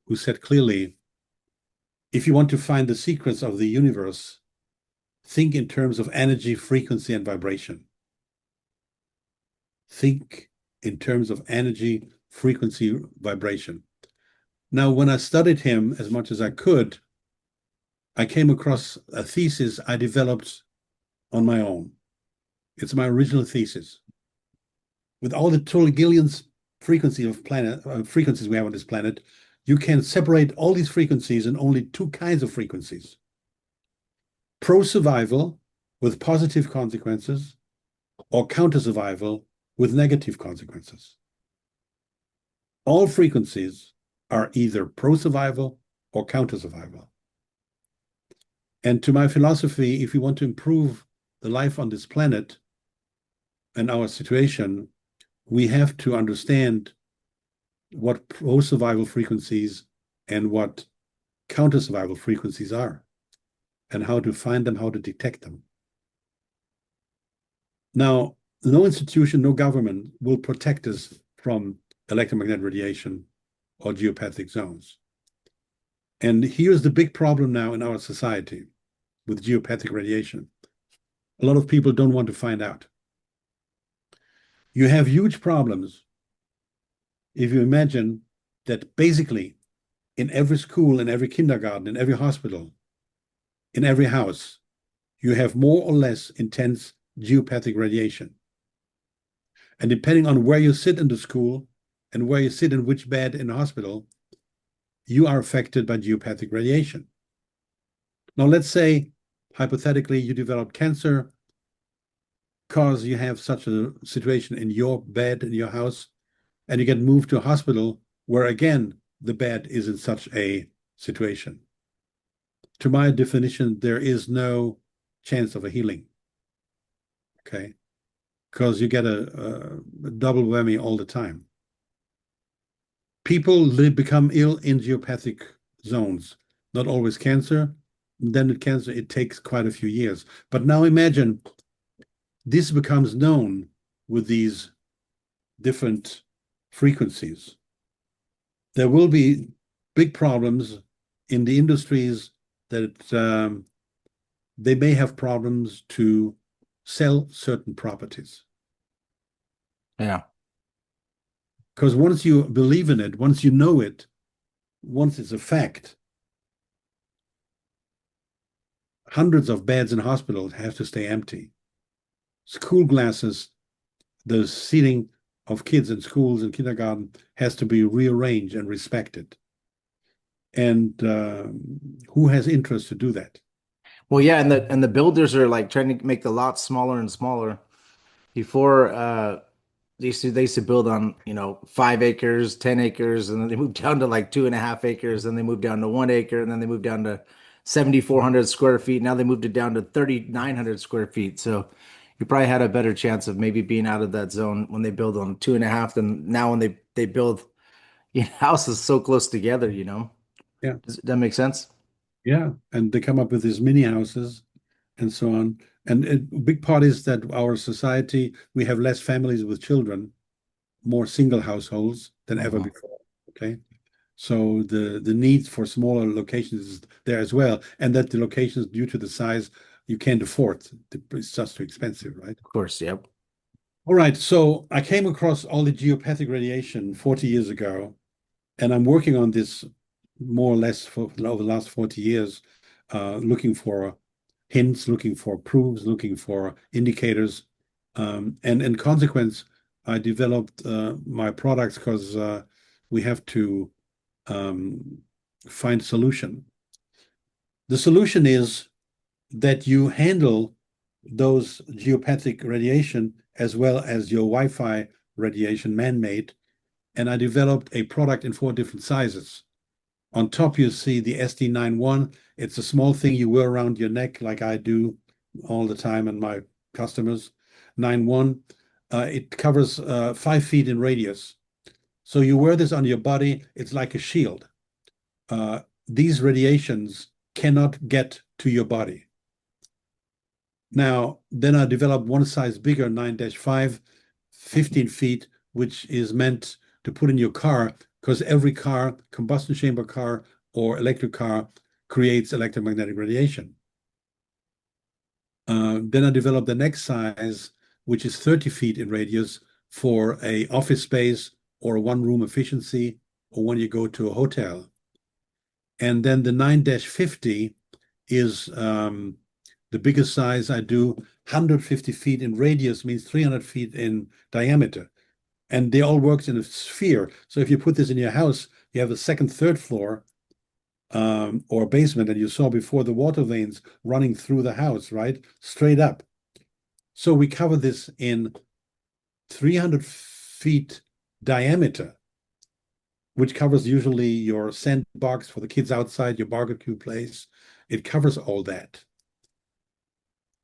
who said clearly, if you want to find the secrets of the universe, think in terms of energy, frequency, and vibration. Think in terms of energy, frequency, vibration. Now, when I studied him as much as I could, I came across a thesis I developed on my own. It's my original thesis. With all the trillions frequencies we have on this planet, you can separate all these frequencies in only two kinds of frequencies. Pro-survival with positive consequences, or counter-survival with negative consequences. All frequencies are either pro-survival or counter-survival. And to my philosophy, if we want to improve the life on this planet and our situation, we have to understand what pro-survival frequencies and what counter-survival frequencies are, and how to find them, how to detect them. Now, no institution, no government will protect us from electromagnetic radiation or geopathic zones. And here's the big problem now in our society with geopathic radiation. A lot of people don't want to find out. You have huge problems if you imagine that basically in every school, in every kindergarten, in every hospital, in every house, you have more or less intense geopathic radiation. And depending on where you sit in the school and where you sit in which bed in the hospital, you are affected by geopathic radiation. Now, let's say, hypothetically, you develop cancer because you have such a situation in your bed, in your house, and you get moved to a hospital where, again, the bed is in such a situation. To my definition, there is no chance of a healing. Okay? because you get a double whammy all the time. People become ill in geopathic zones, not always cancer. Then it cancer, it takes quite a few years. But now imagine this becomes known with these different frequencies. There will be big problems in the industries that they may have problems to sell certain properties. Yeah. Because once you believe in it, once you know it, once it's a fact, hundreds of beds in hospitals have to stay empty. School classes, the seating of kids in schools and kindergarten has to be rearranged and respected. And who has interest to do that? Well, yeah, and the builders are like trying to make the lots smaller and smaller. Before they used to build on, 5 acres, 10 acres, and then they moved down to like 2.5 acres, and they moved down to 1 acre, and then they moved down to 7,400 square feet. Now they moved it down to 3,900 square feet. So you probably had a better chance of maybe being out of that zone when they build on 2.5 than now when they build houses so close together. Yeah. Does that make sense? Yeah. And they come up with these mini houses and so on. And a big part is that our society, we have less families with children, more single households than ever Mhm. before. Okay. So the need for smaller locations is there as well. And that the locations, due to the size, you can't afford. It's just too expensive, right? Of course, yep. All right. So I came across all the geopathic radiation 40 years ago, and I'm working on this more or less for over the last 40 years, looking for hints, looking for proofs, looking for indicators. And in consequence, I developed my products because we have to find a solution. The solution is that you handle those geopathic radiation as well as your Wi-Fi radiation, man-made. And I developed a product in 4 different sizes. On top, you see the SD91. It's a small thing you wear around your neck, like I do all the time and my customers. 91. It covers 5 feet in radius. So you wear this on your body. It's like a shield. These radiations cannot get to your body. Now, then I developed one size bigger, 9-5, 15 feet, which is meant to put in your car because every car, combustion chamber car or electric car, creates electromagnetic radiation. Then I developed the next size, which is 30 feet in radius for a office space or a one-room efficiency or when you go to a hotel. And then the 9-50 is the biggest size I do. 150 feet in radius means 300 feet in diameter. And they all work in a sphere. So if you put this in your house, you have a second, third floor or basement, and you saw before the water veins running through the house, right? Straight up. So we cover this in 300 feet diameter, which covers usually your sandbox for the kids outside, your barbecue place. It covers all that.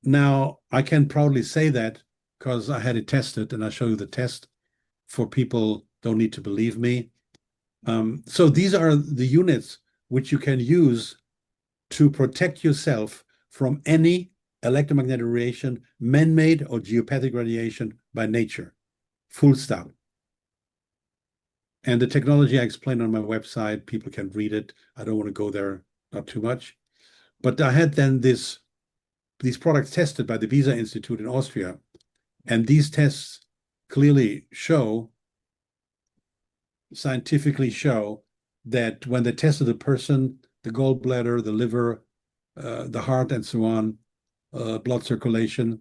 Now, I can proudly say that because I had it tested, and I'll show you the test for people don't need to believe me. So these are the units which you can use to protect yourself from any electromagnetic radiation, man-made or geopathic radiation by nature. Full stop. And the technology I explained on my website, people can read it. I don't want to go there, not too much. But I had then these products tested by the Visa Institute in Austria. And these tests clearly scientifically show that when they tested the person, the gallbladder, the liver, the heart, and so on, blood circulation,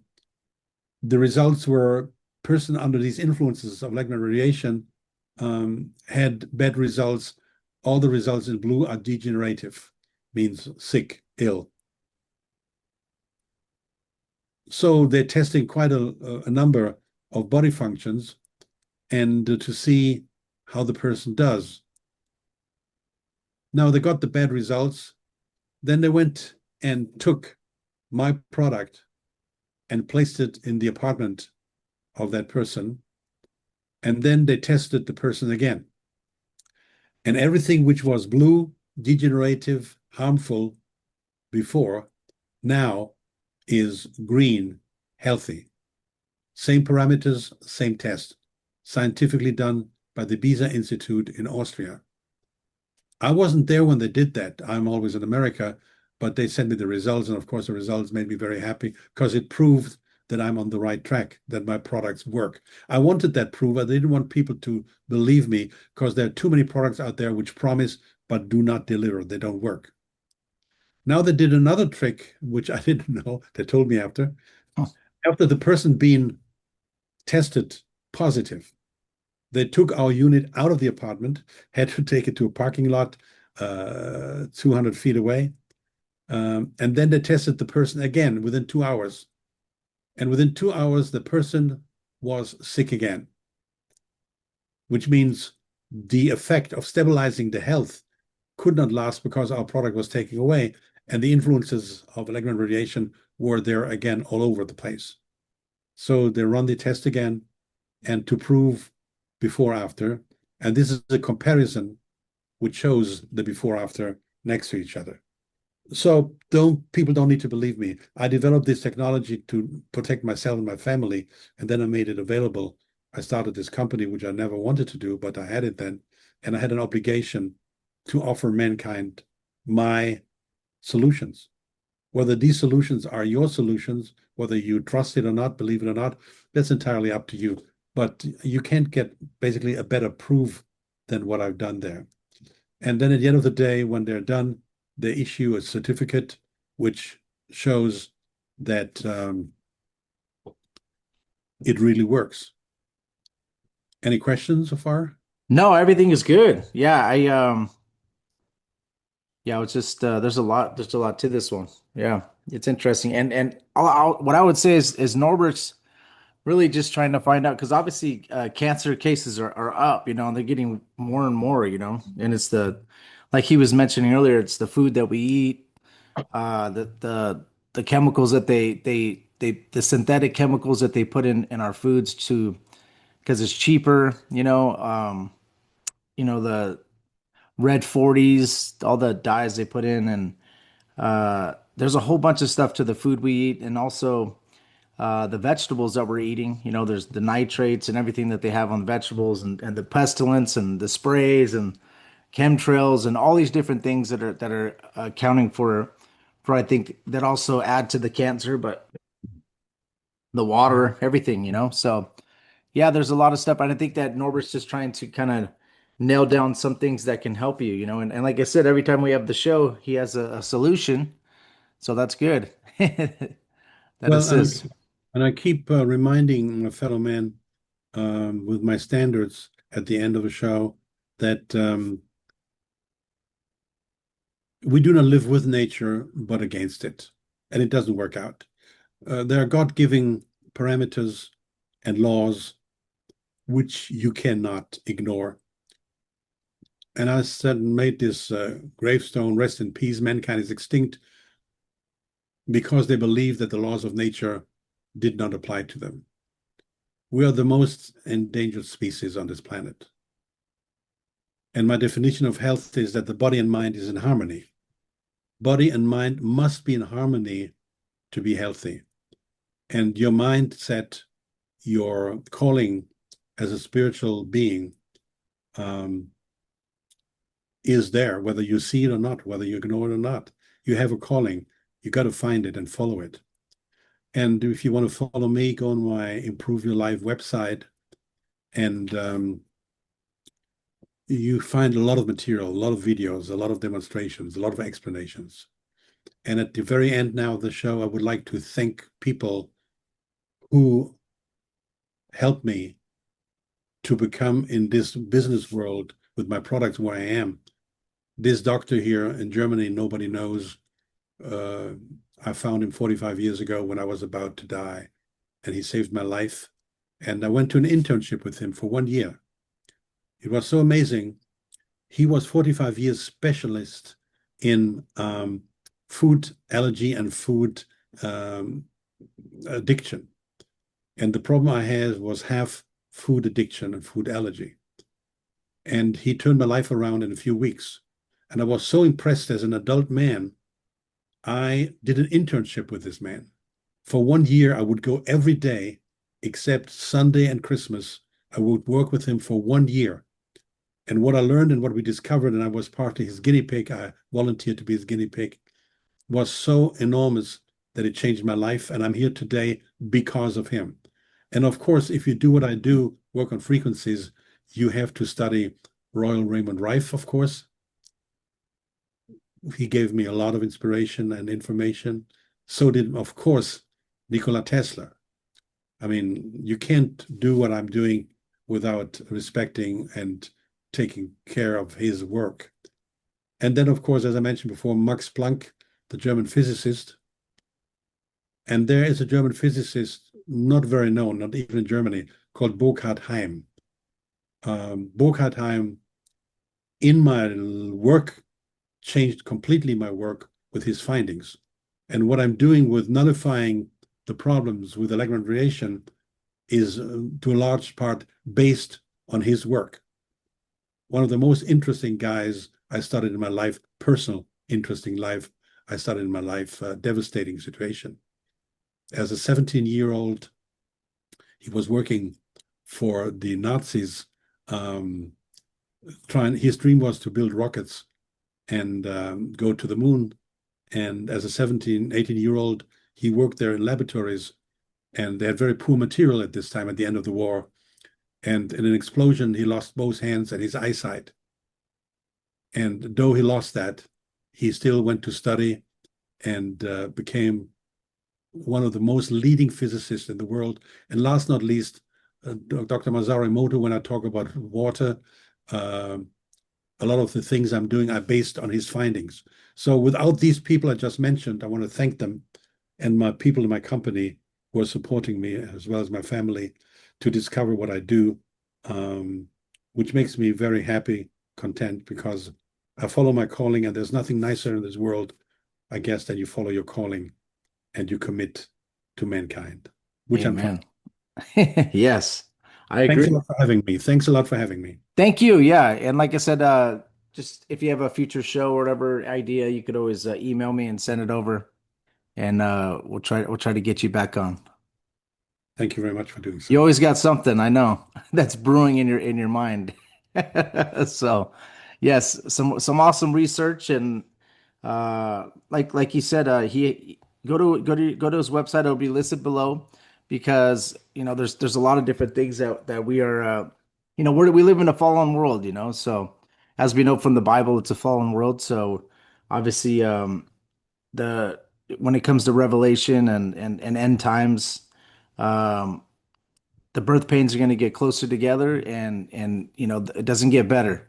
the results were person under these influences of electromagnetic radiation had bad results. All the results in blue are degenerative, means sick, ill. So they're testing quite a number of body functions and to see how the person does. Now they got the bad results. Then they went and took my product and placed it in the apartment of that person, and then they tested the person again. And everything which was blue, degenerative, harmful before, now is green, healthy. Same parameters, same test, scientifically done by the Bieser Institute in Austria. I wasn't there when they did that. I'm always in America, but they sent me the results. And of course, the results made me very happy because it proved that I'm on the right track, that my products work. I wanted that proof. I didn't want people to believe me because there are too many products out there which promise but do not deliver. They don't work. Now they did another trick, which I didn't know. They told me after. Huh. After the person being tested positive, they took our unit out of the apartment, had to take it to a parking lot 200 feet away. And then they tested the person again within 2 hours. And within 2 hours, the person was sick again, which means the effect of stabilizing the health could not last because our product was taken away. And the influences of electromagnetic radiation were there again all over the place. So they run the test again, and to prove before after, and this is a comparison which shows the before after next to each other. So people don't need to believe me. I developed this technology to protect myself and my family, and then I made it available. I started this company, which I never wanted to do, but I had it then, and I had an obligation to offer mankind my solutions. Whether these solutions are your solutions, whether you trust it or not, believe it or not, that's entirely up to you. But you can't get basically a better proof than what I've done there. And then at the end of the day, when they're done, they issue a certificate which shows that it really works. Any questions so far? No, everything is good. Yeah, it's just there's a lot to this one. Yeah, it's interesting. And what I would say is Norbert's really just trying to find out because obviously cancer cases are up, and they're getting more and more, and it's like he was mentioning earlier, it's the food that we eat, the chemicals that the synthetic chemicals that they put in our foods to because it's cheaper, the red 40s, all the dyes they put in, and there's a whole bunch of stuff to the food we eat, and also the vegetables that we're eating. There's the nitrates and everything that they have on vegetables, and the pestilence and the sprays and chemtrails and all these different things that are accounting for I think that also add to the cancer, but the water, everything. So yeah, there's a lot of stuff, and I think that Norbert's just trying to kind of nail down some things that can help you. And like I said, every time we have the show, he has a solution, so that's good. That Well, assists. and I keep reminding my fellow man with my standards at the end of the show that we do not live with nature, but against it. And it doesn't work out. There are God-given parameters and laws which you cannot ignore. And I said, made this gravestone, rest in peace, mankind is extinct, because they believe that the laws of nature did not apply to them. We are the most endangered species on this planet. And my definition of health is that the body and mind is in harmony. Body and mind must be in harmony to be healthy. And your mindset, your calling as a spiritual being is there, whether you see it or not, whether you ignore it or not. You have a calling. You got to find it and follow it. And if you want to follow me, go on my Improve Your Life website, and you find a lot of material, a lot of videos, a lot of demonstrations, a lot of explanations. And at the very end now of the show, I would like to thank people who helped me to become in this business world with my products where I am. This doctor here in Germany, nobody knows. I found him 45 years ago when I was about to die, and he saved my life. And I went to an internship with him for 1 year. It was so amazing. He was 45 years specialist in food allergy and food addiction. And the problem I had was half food addiction and food allergy. And he turned my life around in a few weeks. And I was so impressed as an adult man, I did an internship with this man. For 1 year, I would go every day except Sunday and Christmas. I would work with him for 1 year. And what I learned and what we discovered, and I was partly his guinea pig, I volunteered to be his guinea pig, was so enormous that it changed my life. And I'm here today because of him. And of course, if you do what I do, work on frequencies, you have to study Royal Raymond Rife, of course. He gave me a lot of inspiration and information. So did, of course, Nikola Tesla. I mean, you can't do what I'm doing without respecting and taking care of his work. And then, of course, as I mentioned before, Max Planck, the German physicist. And there is a German physicist, not very known, not even in Germany, called Burkhard Heim. Burkhard Heim, in my work, changed completely my work with his findings. And what I'm doing with nullifying the problems with electromagnetic radiation is to a large part based on his work. One of the most interesting guys I studied in my life, personal interesting life, I studied in my life, devastating situation. As a 17-year-old, he was working for the Nazis. His dream was to build rockets and go to the moon. And as a 17, 18-year-old, he worked there in laboratories, and they had very poor material at this time at the end of the war. And in an explosion, he lost both hands and his eyesight. And though he lost that, he still went to study and became one of the most leading physicists in the world. And last not least, Dr. Masaru Emoto, when I talk about water, a lot of the things I'm doing are based on his findings. So without these people I just mentioned, I want to thank them and my people in my company who are supporting me, as well as my family, to discover what I do, which makes me very happy, content, because I follow my calling, and there's nothing nicer in this world, I guess, than you follow your calling and you commit to mankind, which Amen. I'm trying. Yes, I agree. Thanks a lot for having me. Thanks a lot for having me. Thank you. Yeah. And like I said, just if you have a future show or whatever idea, you could always email me and send it over, and we'll try to get you back on. Thank you very much for doing so. You always got something, I know, that's brewing in your mind. So, yes, some awesome research, and like you said, he go to his website. It'll be listed below, because there's a lot of different things that we are we live in a fallen world, so as we know from the Bible, it's a fallen world. So obviously, the when it comes to Revelation and end times, um the birth pains are going to get closer together, and it doesn't get better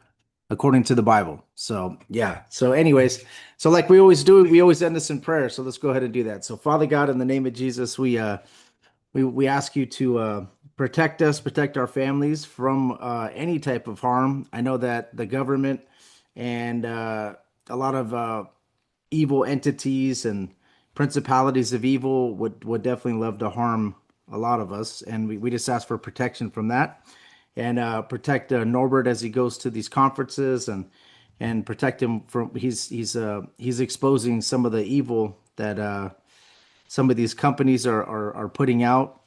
according to the Bible. So yeah. So anyways, so like we always do, we always end this in prayer. So let's go ahead and do that. So Father God, in the name of Jesus, we ask you to protect us, protect our families from any type of harm. I know that the government and a lot of evil entities and principalities of evil would definitely love to harm a lot of us, and we just ask for protection from that, and protect Norbert as he goes to these conferences, and protect him from he's exposing some of the evil that some of these companies are putting out,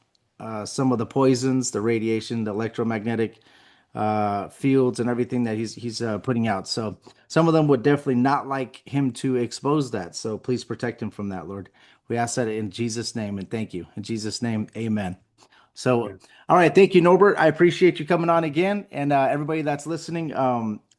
some of the poisons, the radiation, the electromagnetic fields, and everything that he's putting out. So some of them would definitely not like him to expose that. So please protect him from that, Lord. We ask that in Jesus' name, and thank you. In Jesus' name, amen. So, all right. Thank you, Norbert. I appreciate you coming on again. And everybody that's listening,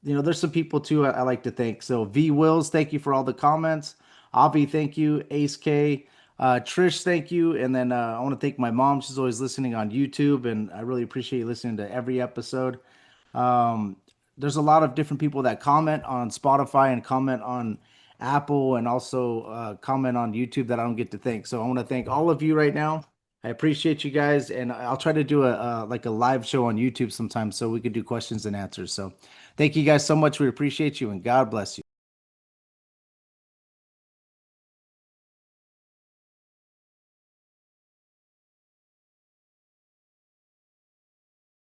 there's some people too I like to thank. So V Wills, thank you for all the comments. Avi, thank you. Ace K. Trish, thank you. And then I want to thank my mom. She's always listening on YouTube, and I really appreciate you listening to every episode. Um, there's a lot of different people that comment on Spotify and comment on Apple, and also comment on YouTube that I don't get to thank. So I want to thank all of you right now. I appreciate you guys, and I'll try to do a live show on YouTube sometime so we could do questions and answers. So thank you guys so much. We appreciate you, and God bless you.